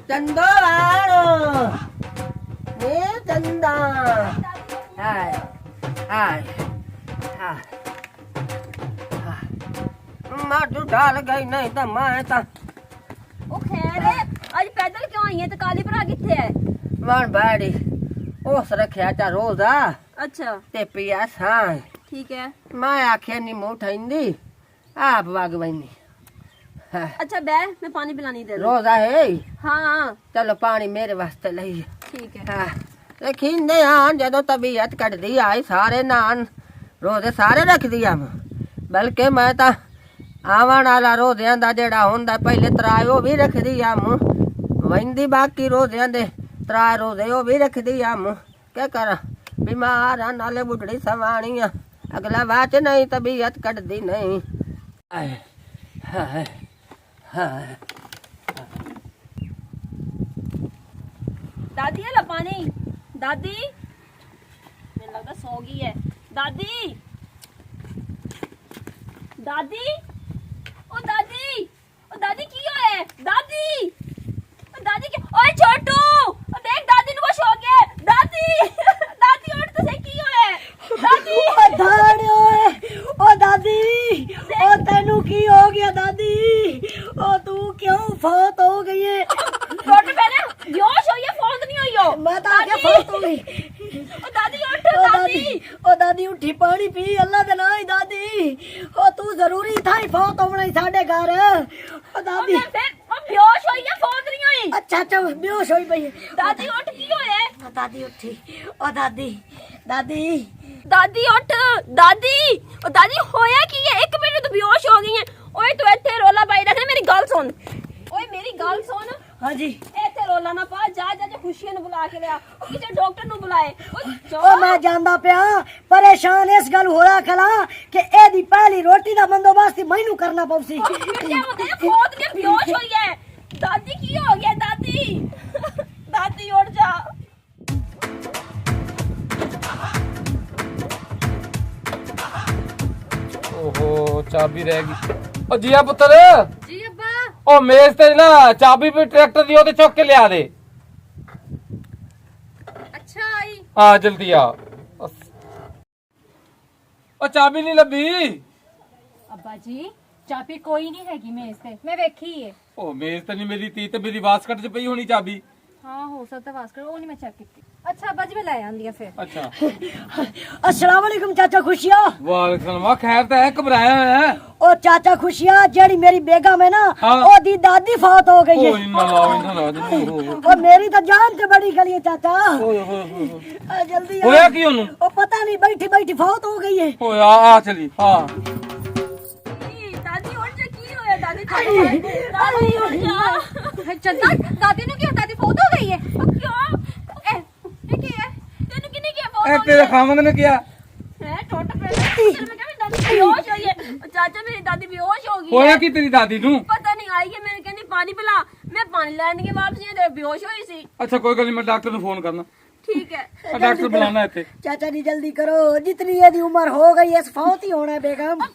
चंदो आओ ये चंदा हाय हाय हाय मां तू ढाल गई नहीं तो मैं तो ओ खैर है आज पैदल क्यों आई है तो काली भरा किथे है वन बाड़ी उस रखिया चा रोजा अच्छा ते पिया सां ठीक है मैं आखे नी मुंह ठंडी आप बाग बनी अच्छा बैठ मैं पानी पिलानी दे दूं रोजा है हां चलो पानी मेरे वास्ते लई ठीक है हाँ लेकिन दे आन जदों तबीयत कट दी आई सारे नान रोजे सारे रख दिया बल्कि मैं तो आवन वाला रोजियां दा जेड़ा हुंदा पहले तराए वो भी रख दिया वंदी बाकी रोजियां दे तराए रोजे वो भी रख दिया क्या करा बीमार आ नाले बुढ़ड़ी सवाणी आ अगला बात नहीं तबीयत कट दी नहीं हाय हाय हाय दादी है ला पानी दादी मुझे लगता सो गई है दादी दादी ओ दादी की है दादी ओ दादी की ओए छोटू ओ देख दादी नु कुछ हो गया दादी दादी उठ तो सही की है दादी ओ धाड़ ओ दादी ओ तेनू की हो गया दादी ओ तू क्यों फौत हो गई है छोटू पहले बेहोश हो या फोन नहीं हुई हो मैं तो आके फौत हो गई ओ दादी उठ ओ दादी उठी पानी पी अल्लाह दे नाम दादी ओ तू जरूरी था ही फौत होना ही साडे घर ओ दादी फिर ओ बेहोश हो या फोन नहीं हुई अच्छा अच्छा बेहोश होई पई दादी उठ की होए ओ दादी उठी ओ दादी दादी दादी उठ दादी ओ दादी होया की है एक मिनट तो बेहोश हो गई है ओए तू इथे रोला पाई रख मेरी गल सुन ओए मेरी गल सुन हां जी इथे रोला ना पा जा खुशियां नु बुला के लिया ओ किसे डॉक्टर नु बुलाए ओ मैं जानदा पिया परेशान इस गल होया खला कि एदी पहली रोटी दा बंदोबस्त मैनू करना पौसी क्या होते है बहुत के बेहोश होई है दादी की हो गया दादी दादी उठ जा ओहो चाबी रह गई ओ जिया पुत्र जी अब्बा ओ मेज ते ना चाबी भी ट्रैक्टर दी ओते चुक के लिया दे अच्छा आई हाँ जल्दी आ ओ चाबी नहीं लभी अब्बा जी चाबी कोई नहीं हैगी मेज ते मैं वेखी है ओ मेज ते नहीं मेरी ती ते मेरी बास्कट च पई होनी चाबी हाँ हो सकता वास्कर वो नहीं मैं चेक की अच्छा अब्बा जी मैं ले आंदी फिर अच्छा अस्सलाम वालेकुम चाचा खुशिया वालेकुम खैर तो है घबराया है ओ चाचा खुशिया जेड़ी मेरी बेगम है ना हाँ। ओ दी दादी फौत हो गई है ओ इन्ना लाओ ओ मेरी तो जान से बड़ी गली है चाचा जल्दी आ। होया की ओनु ओ पता नहीं बैठी बैठी फौत हो गई है ओ आ चली हां दादी उठ जा की होया दादी दादी उठ जा चंदा दादी ने क्या दादी फौत हो गई है क्यों ए की है तेनु किने किया फोन ए तेरे खामद ने किया है टोटा पे मैं कभी दादी बेहोश हो गई चाचा मेरी दादी बेहोश हो गई होया की तेरी दादी नु पता नहीं आई है मैंने कहनी पानी पिला मैं पानी लेने के वापस ये बेहोश हुई सी अच्छा कोई गल नहीं मैं डॉक्टर नु फोन करना ठीक है डॉक्टर बुलाना है इत्थे चाचा जी जल्दी करो जितनी एदी उम्र हो गई है फौत ही होना है बेगम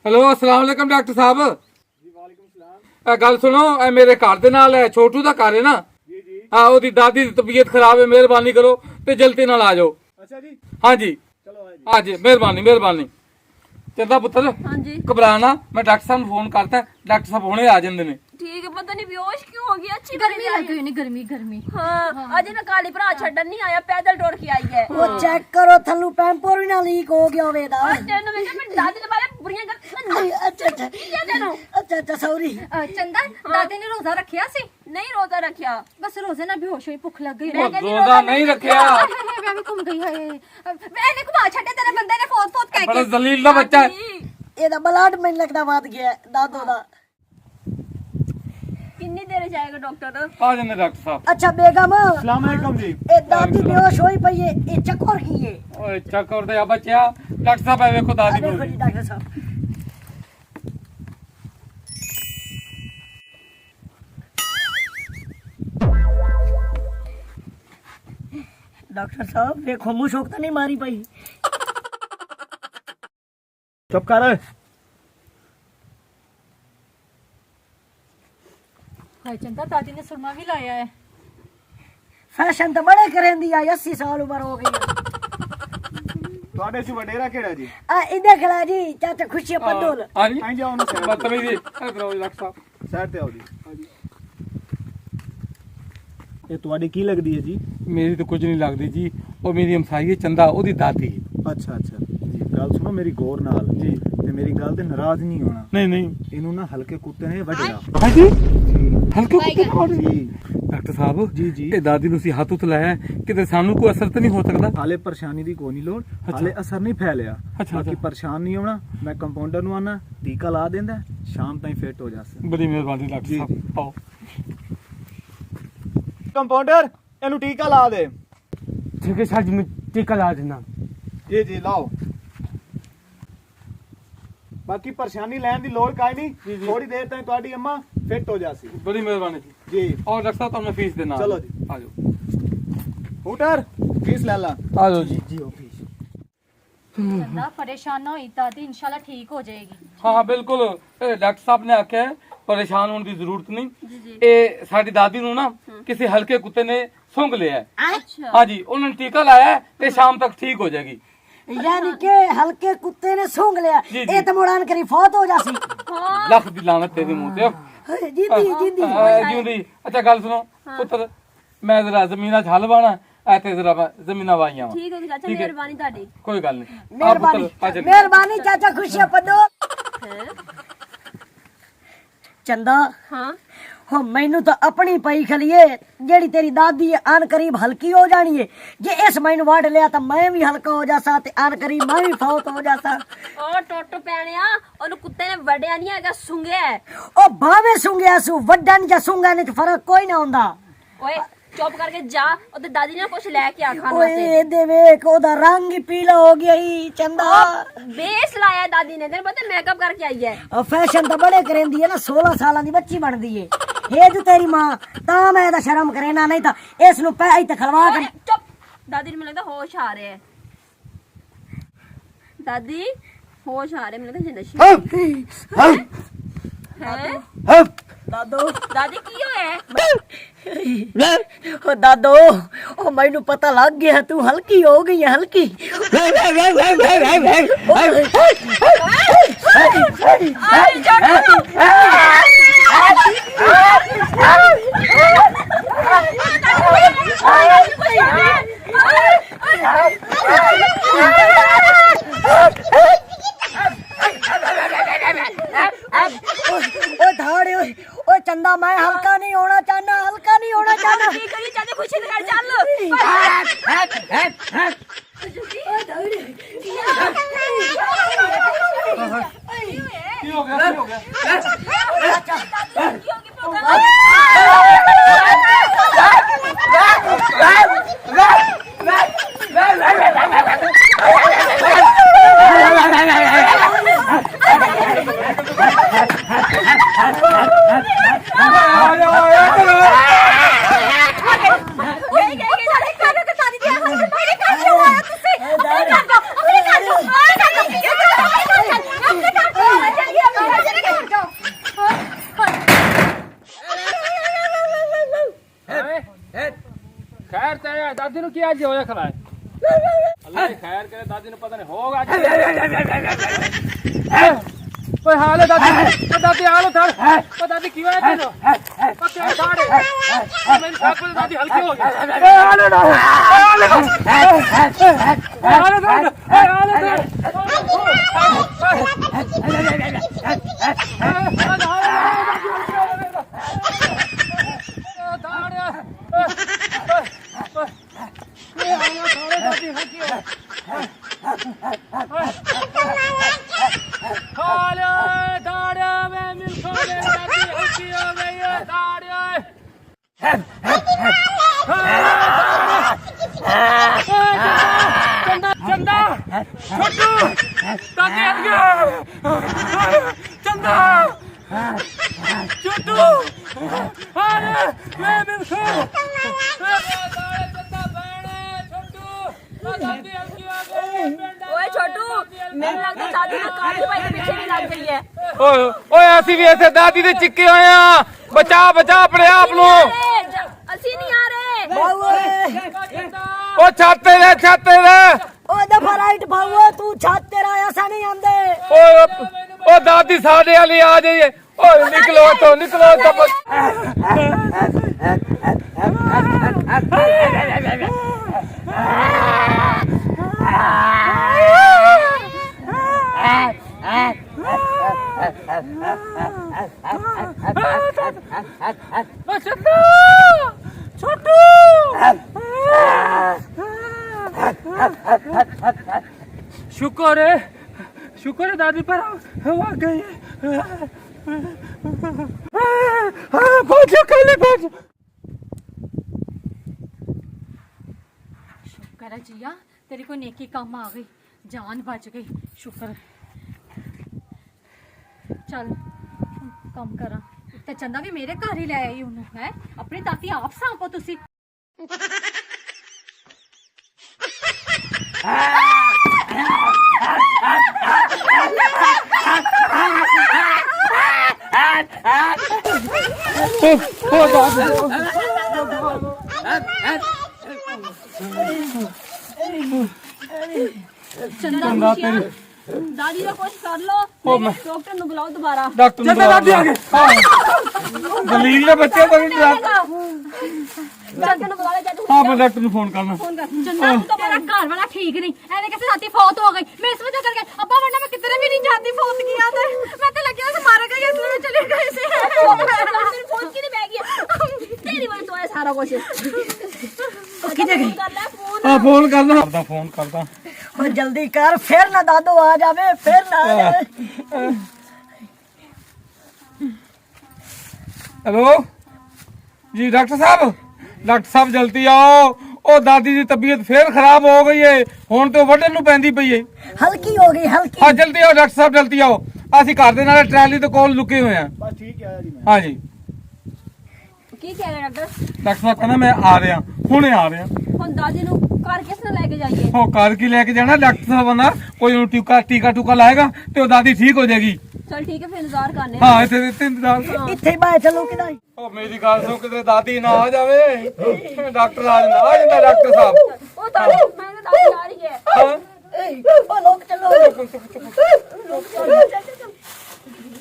हेलो अस्सलाम वालेकुम डॉक्टर साहब जी वालेकुम सलाम गल सुनो ए मेरे घर दे नाल है छोटू दा घर है ना जी जी हां ओदी दादी दी तबीयत खराब है मेहरबानी करो ते जल्दी नाल आ जाओ अच्छा जी हां जी चलो आ जी मेहरबानी मेहरबानी चंदा पुत्र हां जी घबराना मैं डॉक्टर साहब नु फोन करता डॉक्टर साहब हुणे आ जांदे ने ठीक है पता नहीं बेहोश क्यों हो गया अच्छी गर्मी लग गई नहीं गर्मी हां आज ना काली भरा छड़न नहीं आया पैदल दौड़ के आई है वो चेक करो थल्लू पैंपोर भी ना लीक हो गया होवे दा तेनु मैं मेरी दादी के बारे में बुरियां कर अच्छा अच्छा क्या तेनु अच्छा अच्छा सॉरी चंदा दादी ने रोजा रखिया सी नहीं रोजा रखिया बस रोजे ना बेहोश हुई भुख लग गई रोजा नहीं रखया मैं भी घूम गई है मैंने घुमा छड़े तेरे बंदे ने फोन फोन कह बड़ा के जलील दा बच्चा है एदा ब्लड मैन लगदा वध गया दादो दा कितनी देर जाएगा डॉक्टर आ जाने डॉक्टर साहब अच्छा बेगम अस्सलाम वालेकुम जी ए दादी बेहोश होई पई है ए चक्कर की है ओए चक्कर दे आ बच्चा डॉक्टर साहब आवे को दादी देखो को जी डॉक्टर साहब डॉक्टर साहब देखो मुंह शोक तो नहीं मारी पाई चुप कर हाय चंदा दादी ने सुरमा भी लाया है। फैशन तो बड़े करेंदी आ 80 साल उम्र हो गई है। ਤੁਹਾਡੇ ਚ ਵਡੇਰਾ ਕਿਹੜਾ ਜੀ इधर खड़ा जी चाचा खुशी पदोल। हाँ जी ਆਈ ਜਾਓ ਨਾ ਸਾਈਡ बदतमीजी इधर आओ डॉक्टर साहब। ਸਾਈਡ ਤੇ ਆਓ ਜੀ ਇਹ ਤੁਹਾਡੀ ਕੀ ਲੱਗਦੀ ਹੈ ਜੀ मेरी तो कुछ नहीं लगती जी, वो मेरी हमसाई है चंदा, ओदी दादी। ਅੱਛਾ ਅੱਛਾ ਜੀ ਗੱਲ ਸੁਣੋ ਮੇਰੀ ਗੌਰ ਨਾਲ जी ਤੇ ਮੇਰੀ ਗੱਲ ਤੇ ਨਾਰਾਜ਼ ਨਹੀਂ ਹੋਣਾ नहीं नहीं ਇਹਨੂੰ ਨਾ ਹਲਕੇ ਕੁੱਤੇ ਨੇ ਵੱਢਿਆ हाँ जी ਜੀ हल्के कुत्ते ने मारे। ਜੀ डॉक्टर साहब जी, जी। ये दादी ਨੂੰ ਅਸੀਂ ਹੱਥ ਉੱਤ ਲਾਇਆ ਕਿਤੇ ਸਾਨੂੰ ਕੋਈ ਅਸਰ ਤਾਂ ਨਹੀਂ ਹੋ ਸਕਦਾ? ਹਾਲੇ ਪਰੇਸ਼ਾਨੀ ਦੀ ਕੋਈ ਨਹੀਂ ਲੋੜ ਹਾਲੇ ਅਸਰ ਨਹੀਂ ਫੈਲਿਆ ਅੱਛਾ, ਬਾਕੀ ਅੱਛਾ। ਪਰੇਸ਼ਾਨ ਨਹੀਂ ਹੋਣਾ ਮੈਂ ਕੰਪਾਊਂਡਰ ਨੂੰ ਆਣਾ ਟੀਕਾ ਲਾ ਦਿੰਦਾ ਸ਼ਾਮ ਤਾਈਂ ਫਿੱਟ ਹੋ ਜਾਸੇ ਬੜੀ ਮਿਹਰਬਾਨੀ ਡਾਕਟਰ जी, ਸਾਹਿਬ। ਆਓ ਕੰਪਾਊਂਡਰ ਇਹਨੂੰ ਟੀਕਾ ਲਾ ਦੇ ठीक है सर जी, मैं टीका ला देना। ਜੀ ਜੀ ਲਾਓ ਬਾਕੀ ਪਰੇਸ਼ਾਨੀ ਲੈਣ ਦੀ ਲੋੜ ਕਾਈ ਨਹੀਂ ਥੋੜੀ ਦੇਰ ਤਾਈਂ ਤੁਹਾਡੀ ਅੰਮਾ ਫਿੱਟ ਹੋ ਜਾਸੀ बड़ी मेहरबानी जी। ਜੀ और डॉक्टर साहब मैं फीस देना। चलो जी। आ जाओ ਹੂਟਰ ਫੀਸ ਲੈ ਲਾ आ जाओ जी। ਜੀ ਉਹ ਫੀਸ चंदा परेशान ना होई दादी इंशाल्लाह ठीक हो जाएगी। हाँ हाँ बिल्कुल, डॉक्टर साहब ने आख्या है परेशान होने की जरूरत नहीं। ये साडी दादी ਨੂੰ ਨਾ ਕਿਸੇ ਹਲਕੇ ਕੁੱਤੇ ਨੇ ਸੁੰਘ ਲਿਆ ਹੈ। अच्छा हाँ जी उन्होंने टीका लाया है ते शाम तक ठीक हो जाएगी। यानी के हल्के कुत्ते ने सूंघ लिया जी, जी। ये तो मुड़ान करी फौत हो जासी। ਲੱਖ ਦੀ ਲਾਨਤ ਤੇਰੇ ਮੂੰਹ ਤੇ। जिंदी जिंदी ਜਿਉਂਦੀ। ਅੱਛਾ ਗੱਲ ਸੁਣੋ ਪੁੱਤਰ, ਮੈਂ ਜ਼ਰਾ ਜ਼ਮੀਨਾਂ 'ਚ ਹਲ ਵਾਣਾ ਤੇ ਜ਼ਰਾ ਜ਼ਮੀਨਾਂ ਵਾਈਆਂ ਵਾਂ। ठीक हो गई चाचा, ठीक है। मेहरबानी ਤੁਹਾਡੀ। ਕੋਈ ਗੱਲ ਨਹੀਂ। ਆ मेहरबानी ਪੁੱਤਰ, ਆ ਚੱਲੀਏ। मेहरबानी चाचा खुशियां पदोल। चंदा हाँ हो मैनू तो अपनी पई खलीए जेड़ी तेरी दादी है आन करीब हल्की हो जानी है जे इस मैनू वाड़ लिया तो मैं भी हल्का हो जासा ते आन करीब मैं भी फौत हो जासा। ਉਹ ਟੋਟੋ ਪੈਣਿਆ ਉਹਨੂੰ ਕੁੱਤੇ ਨੇ ਵੱਢਿਆ ਨਹੀਂ ਹੈਗਾ, ਸੁੰਘਿਆ ਹੈ। ओ भावे सूंघिया सू वड्डन या सूंघने च फर्क कोई ना हुंदा। ਓਏ ਚੁੱਪ ਕਰਕੇ ਜਾ, ਉਹਦੇ ਦਾਦੀ ਨੇ ਕੁਝ ਲੈ ਕੇ ਆ ਖਾਣ ओए ਵਾਸਤੇ। दे वेख ओदा रंग ही पीला हो गया ही चंदा। ਬੇਸ ਲਾਇਆ ਦਾਦੀ ਨੇ, ਤੈਨੂੰ ਪਤਾ ਮੇਕਅਪ ਕਰਕੇ ਆਈ ਹੈ। और फैशन तो बड़े करेंदी है ना 16 साल दी बच्ची बनदी है हे जो तेरी मां ता मैं दा शर्म करे ना नहीं ता इस नु पै ते खलवा ਓਏ के ਚੁੱਪ, ਦਾਦੀ ਨੂੰ ਮੈਨੂੰ ਲੱਗਦਾ ਹੋਸ਼ ਆ ਰਿਹਾ ਹੈ। ਦਾਦੀ ਹੋਸ਼ ਆ ਰਿਹਾ, ਮੈਨੂੰ ਲੱਗਦਾ ਜੇ ਨਸ਼ੇ ਹੈ। दादो ਦਾਦੀ ਕੀ ਹੋਇਆ? ओ दादो ओ मैनू पता लग गया तू हल्की हो गई है हल्की। ओ धाड़े ओ चंदा मैं हल्का नहीं होना चाहना हल्का नहीं होना चाहना। ਕੀ ਕਰੀ ਚਾਚਾ, ਖੁਸ਼ੀ ਦੇ ਘਰ ਚੱਲ। ਕੀ ਹੋ ਗਿਆ? ਕੀ ਹੋ ਗਿਆ? खैर तेरे दादी ਨੂੰ ਕੀ ਅੱਜ ਹੋਇਆ ਖਲਾਏ ਅੱਲਾ ਦੀ ਖੈਰ ਕਰੇ ਦਾਦੀ ਨੂੰ ਪਤਾ ਨਹੀਂ ਹੋਗਾ ਓਏ ਹਾਲੇ ਦਾਦੀ ਹਾਲੋ ਥੜ ਓ ਦਾਦੀ ਕੀ ਹੋਇਆ ਤੈਨੂੰ ਪੱਕੇ ਸਾੜੇ ਮੈਨੂੰ ਸਾਕਲ ਦਾਦੀ ਹਲਕੀ ਹੋ ਗਈ ਓਏ ਹਾਲੇ ਨਾ ਹਾਲੇ ਓਏ ਛੋਟੂ, ਮੈਨੂੰ ਲੱਗਦਾ ਦਾਦੀ ਨੇ ਕਾਲੀ ਬਾਈ ਦੇ ਪਿੱਛੇ ਵੀ ਲੱਗ ਗਈ ਹੈ। ਓਏ ਓਏ ਅਸੀਂ ਵੀ ਇੱਥੇ ਦਾਦੀ ਦੇ ਚਿੱਕੇ ਹੋਏ ਆ। बचा बचा अपने आप नु ਅਸੀਂ ਨਹੀਂ ਆ ਰਹੇ ਬਾਊਏ ओ छाते रे ਉਹ ਦਫਾ ਰਾਈਟ ਬਾਊਏ ਤੂੰ ਛੱਤ ਤੇ ਰਾਇਆ ਸਾ ਨਹੀਂ ਆਂਦੇ ओ दादी साडे वाली आ जाइए ओ निकलो तो शुक्र है दादी पर हम आ गए शुक्र है जिया तेरी को नेकी काम आ गई जान बच गई शुक्र है। चल कम करा ते चंदा भी मेरे घर ही ले आई हूं है अपनी ताती आप सांपो तुसी ਚੰਦਾ ਖੁਸ਼ੀਆਂ ਦਾਦੀ ਦਾ ਕੁਛ ਕਰ ਲੋ ਡਾਕਟਰ ਨੂੰ ਬੁਲਾਓ ਦੁਬਾਰਾ डॉक्टर चंदा दादी आ गए दलील ने बच्चे को नहीं ਡਾਕਟਰ ਨੂੰ ਬੁਲਾ ਲੈ ਜਾ ਤੂੰ हां मैं डॉक्टर ਨੂੰ फोन करना ਫੋਨ ਕਰ चंदा तो मेरा घर वाला ठीक नहीं ऐसे कैसे राती फौत हो गई मैं इस वजह करके अब्बा वरना मैं कितने भी नहीं जाती फौत किया था मैं तो लगे से मारा गया इसलिए मैं चले गए से ਮੇਰੇ ਫੋਨ ਕਿਨੇ ਬੈ ਗਿਆ ਤੇਰੀ ਵਜ੍ਹਾ ਤੋਂ ਇਹ ਸਾਰਾ ਕੁਝ ਕਿਤੇ ਗਈ ਕਰ ਲੈ ਫੋਨ हां फोन करदा ਉਹ ਜਲਦੀ ਕਰ ਫਿਰ ਨਾ ਦਾਦੂ ਆ ਜਾਵੇ ਫਿਰ ਨਾ ਆ ਜਾਵੇ हेलो जी डॉक्टर साहब जल्दी आओ ओ दादी दी तबीयत फिर खराब हो गई है हुण ते वडन नु पैंदी पई है ਹਲਕੀ ਹੋ ਗਈ ਹਲਕੀ हां जल्दी आओ डॉक्टर साहब जल्दी आओ ਅਸੀਂ ਘਰ ਦੇ ਨਾਲ ਟਰਾਲੀ ਦੇ ਕੋਲ ਲੁਕੇ ਹੋਏ ਆ ਬਸ ਠੀਕ ਹੈ ਜੀ ਮੈਂ ਹਾਂ ਜੀ ਕੀ ਕਹਿ ਰਿਹਾ ਡਾਕਟਰ ਡਾਕਟਰ ਸਾਹਿਬ ਕਹਿੰਦਾ ਮੈਂ ਆ ਰਿਹਾ ਹੁਣੇ ਆ ਰਿਹਾ ਹੁਣ ਦਾਦੀ ਨੂੰ ਘਰ ਕਿਸ ਨਾਲ ਲੈ ਕੇ ਜਾਈਏ ਉਹ ਕਾਰ ਕੀ ਲੈ ਕੇ ਜਾਣਾ ਡਾਕਟਰ ਸਾਹਿਬ ਨਾ ਕੋਈ ਨੂੰ ਟੀਕਾ ਲਾਏਗਾ ਤੇ ਉਹ ਦਾਦੀ ਠੀਕ ਹੋ ਜਾਏਗੀ ਚਲ ਠੀਕ ਹੈ ਫਿਰ ਇੰਤਜ਼ਾਰ ਕਰਨੇ ਹਾਂ ਇੱਥੇ ਇੰਤਜ਼ਾਰ ਇੱਥੇ ਬਾਹਰ ਚੱਲੋ ਕਿਦਾਈ ਉਹ ਮੇਰੀ ਗੱਲ ਸੁਣ ਕਿਤੇ ਦਾਦੀ ਨਾ ਆ ਜਾਵੇ ਡਾਕਟਰ ਆ ਜਾਂਦਾ ਡਾਕਟਰ ਸਾਹਿਬ ਉਹ ਦਾਦੀ ਮੈਂ ਤਾਂ ਦਾਦੀ ਆ ਰਹੀ ਹੈ ਹਾਂ ਉਹ ਲੋਕ ਚੱਲੋ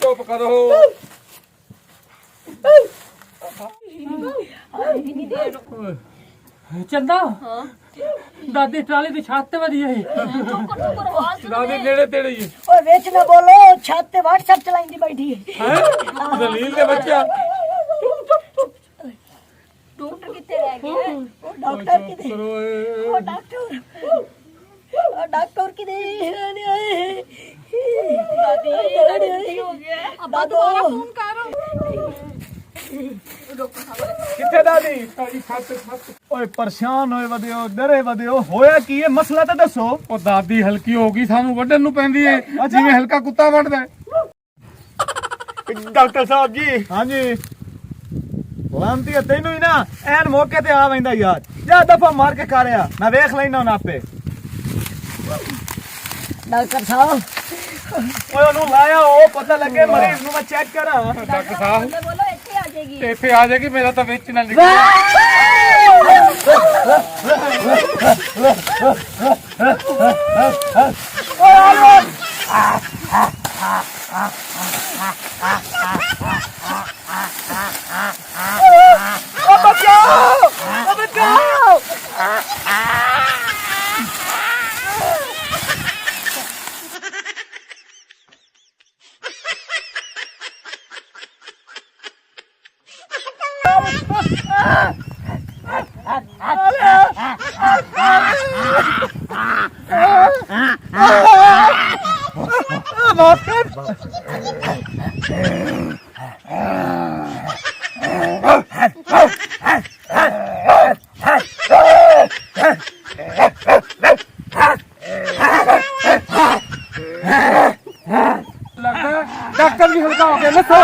ਚੁੱਪ ਕਰੋ चंदा दादी ट्राली दी छत ते वधी है ਟੁਕਰ ਆਵਾਜ਼ ਸੁਣ ਦਾਦੀ ਨੇੜੇ ਤੇੜੇ ਹੀ ਓਏ ਵਿੱਚ ਨਾ ਬੋਲੋ ਛੱਤ ਤੇ WhatsApp ਚਲਾਈਂਦੀ ਬੈਠੀ ਹੈ ਹੈ ਦਲੀਲ ਦੇ ਬੱਚਾ ਡਾਕਟਰ ਕਿੱਥੇ ਰਹਿ ਗਿਆ ਉਹ ਡਾਕਟਰ ਕਿਤੇ ਕਰੋ ਉਹ ਡਾਕਟਰ ਕਿਤੇ ਨਹੀਂ ਆਏ ਦਾਦੀ ਹੋ ਗਿਆ अब्बा दोबारा फोन करो ਕਿੱਥੇ ਦਾਦੀ ਸਾਡੀ ਛੱਤ ਓਏ ਪਰੇਸ਼ਾਨ ਹੋਏ ਵਧਿਓ ਡਰੇ ਵਧਿਓ ਹੋਇਆ ਕੀ ਹੈ ਮਸਲਾ ਤਾਂ ਦੱਸੋ ਉਹ ਦਾਦੀ ਹਲਕੀ ਹੋ ਗਈ ਸਾਨੂੰ ਵੱਢਣ ਨੂੰ ਪੈਂਦੀ ਏ ਜਿਵੇਂ ਹਲਕਾ ਕੁੱਤਾ ਵੱਢਦਾ ਡਾਕਟਰ ਸਾਹਿਬ ਜੀ ਹਾਂਜੀ ਲਾਂਤੀ ਤੈਨੂੰ ਹੀ ਨਾ ਐਨ ਮੌਕੇ ਤੇ ਆ ਵੈਂਦਾ ਯਾਰ ਜਾ ਦਫਾ ਮਾਰ ਕੇ ਕਰਿਆ ਮੈਂ ਵੇਖ ਲੈਣਾ ਹੁਣ ਆਪੇ ਡਾਕਟਰ ਸਾਹਿਬ ਓਏ ਉਹਨੂੰ ਲਾਇਆ ਉਹ ਪਤਾ ਲੱਗੇ ਮਰੀਜ਼ ਨੂੰ ਮੈਂ ਚੈੱਕ ਕਰਾਂ ਡਾਕਟਰ ਸਾਹਿਬ ਬੋਲੋ ਇੱਥੇ ਆ ਜਾਏਗੀ ਇੱਥੇ ਆ ਜਾਏਗੀ ਮੇਰਾ ਤਾਂ ਵਿੱਚ ਨਾ ਨਿਕਲ डॉक्टर भी हल्का हो गया नसो